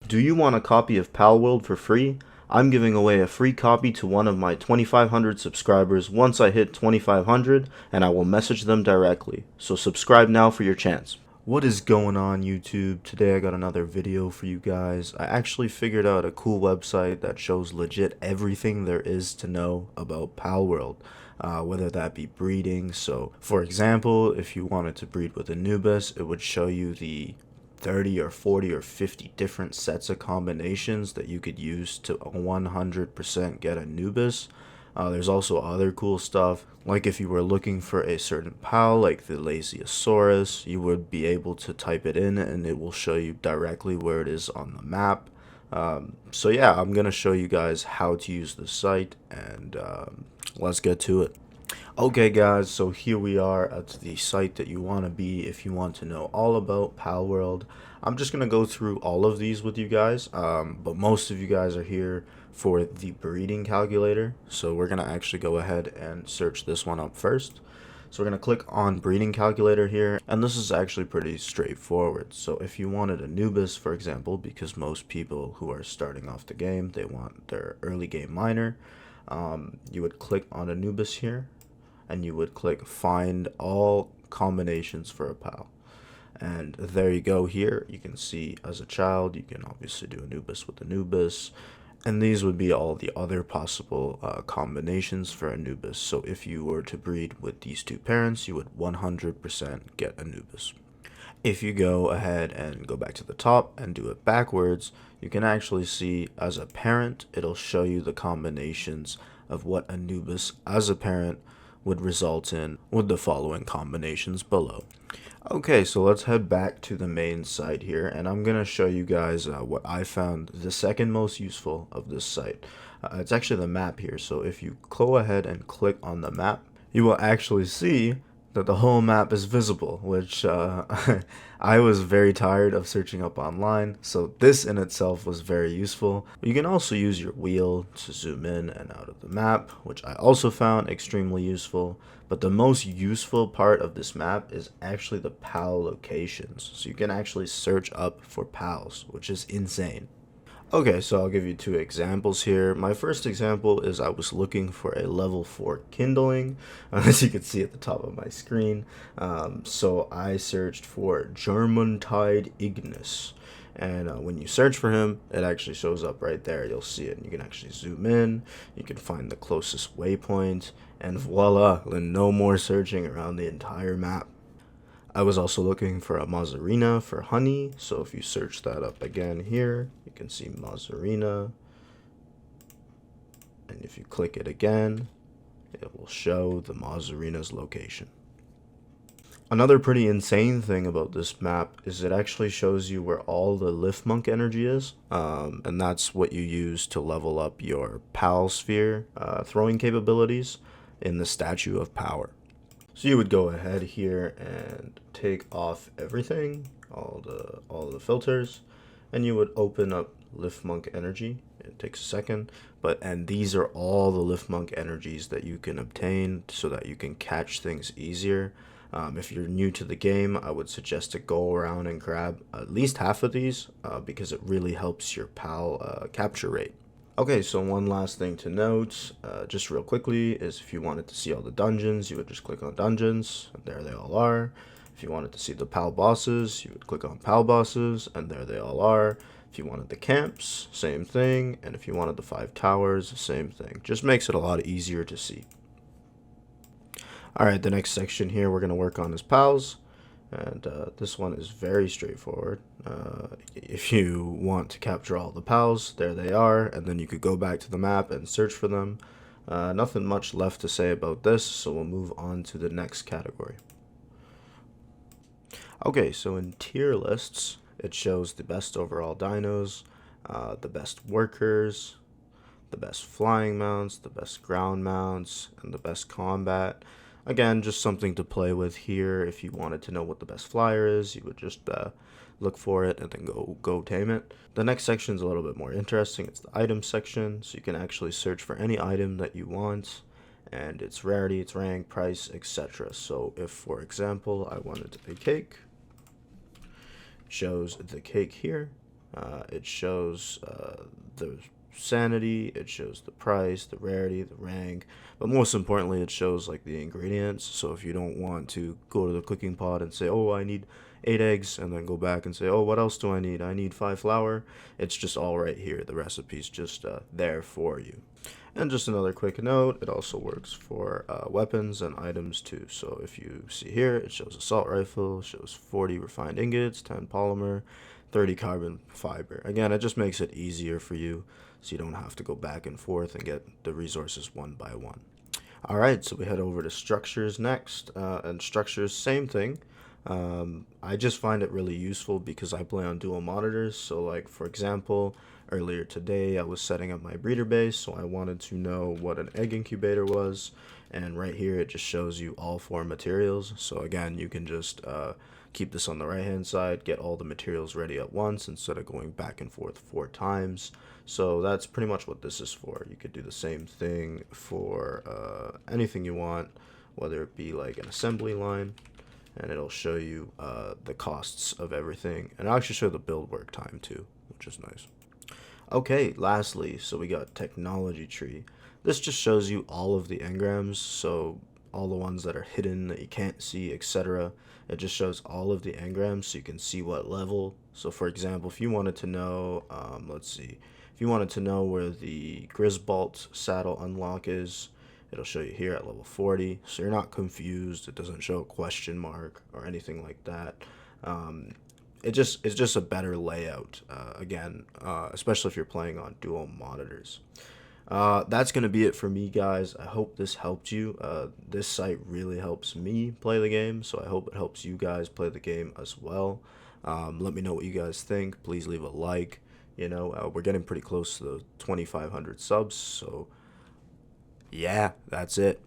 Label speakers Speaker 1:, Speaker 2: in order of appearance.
Speaker 1: Do you want a copy of Palworld for free? I'm giving away a free copy to one of my 2,500 subscribers once I hit 2,500, and I will message them directly. So subscribe now for your chance. What is going on, YouTube? Today I got another video for you guys. I actually figured out a cool website that shows legit everything there is to know about Palworld. Whether that be breeding. So for example, if you wanted to breed with Anubis, it would show you the 30 or 40 or 50 different sets of combinations that you could use to 100% get Anubis. There's also other cool stuff, like if you were looking for a certain pal, like the Lasiosaurus, you would be able to type it in and it will show you directly where it is on the map. So yeah, I'm going to show you guys how to use the site, and let's get to it. Okay guys, so here we are at the site that you want to be if you want to know all about Palworld. I'm just going to go through all of these with you guys, but most of you guys are here for the breeding calculator. So we're going to actually go ahead and search this one up first. So we're going to click on breeding calculator here, and this is actually pretty straightforward. So if you wanted Anubis, for example, because most people who are starting off the game, they want their early game miner, you would click on Anubis here, and you would click find all combinations for a pal, and there you go. Here you can see as a child you can obviously do Anubis with Anubis, and these would be all the other possible combinations for Anubis. So if you were to breed with these two parents, you would 100% get Anubis. If you go ahead and go back to the top and do it backwards, you can actually see as a parent it'll show you the combinations of what Anubis as a parent would result in with the following combinations below. Okay, so let's head back to the main site here, and I'm going to show you guys what I found the second most useful of this site. It's actually the map here, so if you go ahead and click on the map, you will actually see that the whole map is visible, which I was very tired of searching up online, so this in itself was very useful. You can also use your wheel to zoom in and out of the map, which I also found extremely useful. But the most useful part of this map is actually the pal locations, so you can actually search up for pals, which is insane. Okay, so I'll give you two examples here. My first example is I was looking for a level 4 kindling, as you can see at the top of my screen. So I searched for Germantide Ignis. And when you search for him, it actually shows up right there. You'll see it. You can actually zoom in. You can find the closest waypoint. And voila, no more searching around the entire map. I was also looking for a Mazzarina for honey, so if you search that up again here, you can see Mazzarina, and if you click it again, it will show the Mazzarina's location. Another pretty insane thing about this map is it actually shows you where all the liffmunk energy is, and that's what you use to level up your pal sphere throwing capabilities in the Statue of Power. So you would go ahead here and take off everything, all the filters, and you would open up liffmunk energy. It takes a second, and these are all the liffmunk energies that you can obtain so that you can catch things easier. If you're new to the game, I would suggest to go around and grab at least half of these because it really helps your pal capture rate. Okay, so one last thing to note, just real quickly, is if you wanted to see all the dungeons, you would just click on dungeons, and there they all are. If you wanted to see the pal bosses, you would click on pal bosses, and there they all are. If you wanted the camps, same thing, and if you wanted the 5 towers, same thing. Just makes it a lot easier to see. Alright, the next section here we're going to work on is pals. And this one is very straightforward. If you want to capture all the pals, there they are, and then you could go back to the map and search for them. Nothing much left to say about this, so we'll move on to the next category. Okay, so in tier lists, it shows the best overall dinos, the best workers, the best flying mounts, the best ground mounts, and the best combat. Again, just something to play with here. If you wanted to know what the best flyer is, you would just look for it and then go tame it. The next section is a little bit more interesting. It's the item section, so you can actually search for any item that you want, and its rarity, its rank, price, etc. So if, for example, I wanted a cake, shows the cake here. It shows the sanity, it shows the price, the rarity, the rank, but most importantly, it shows like the ingredients. So if you don't want to go to the cooking pot and say, oh, I need 8 eggs, and then go back and say, oh, what else do I need? I need 5 flour. It's just all right here. The recipe's just there for you. And just another quick note, it also works for weapons and items too. So if you see here, it shows assault rifle, shows 40 refined ingots, 10 polymer, 30 carbon fiber. Again, it just makes it easier for you so you don't have to go back and forth and get the resources one by one. All right, so we head over to structures next. And structures, same thing. I just find it really useful because I play on dual monitors. So like, for example, earlier today I was setting up my breeder base, so I wanted to know what an egg incubator was, and right here it just shows you all 4 materials. So again, you can just keep this on the right hand side, get all the materials ready at once instead of going back and forth 4 times. So that's pretty much what this is for. You could do the same thing for anything you want, whether it be like an assembly line, and it'll show you the costs of everything, and I'll actually show the build work time too, which is nice. Okay, lastly, so we got technology tree. This just shows you all of the engrams, so all the ones that are hidden that you can't see, etc. It just shows all of the engrams so you can see what level. So for example, if you wanted to know, let's see, if you wanted to know where the Grisbolt saddle unlock is, it'll show you here at level 40, so you're not confused. It doesn't show a question mark or anything like that. It's just a better layout, again, especially if you're playing on dual monitors. That's going to be it for me, guys. I hope this helped you. This site really helps me play the game, so I hope it helps you guys play the game as well. Let me know what you guys think. Please leave a like. We're getting pretty close to the 2,500 subs, so yeah, that's it.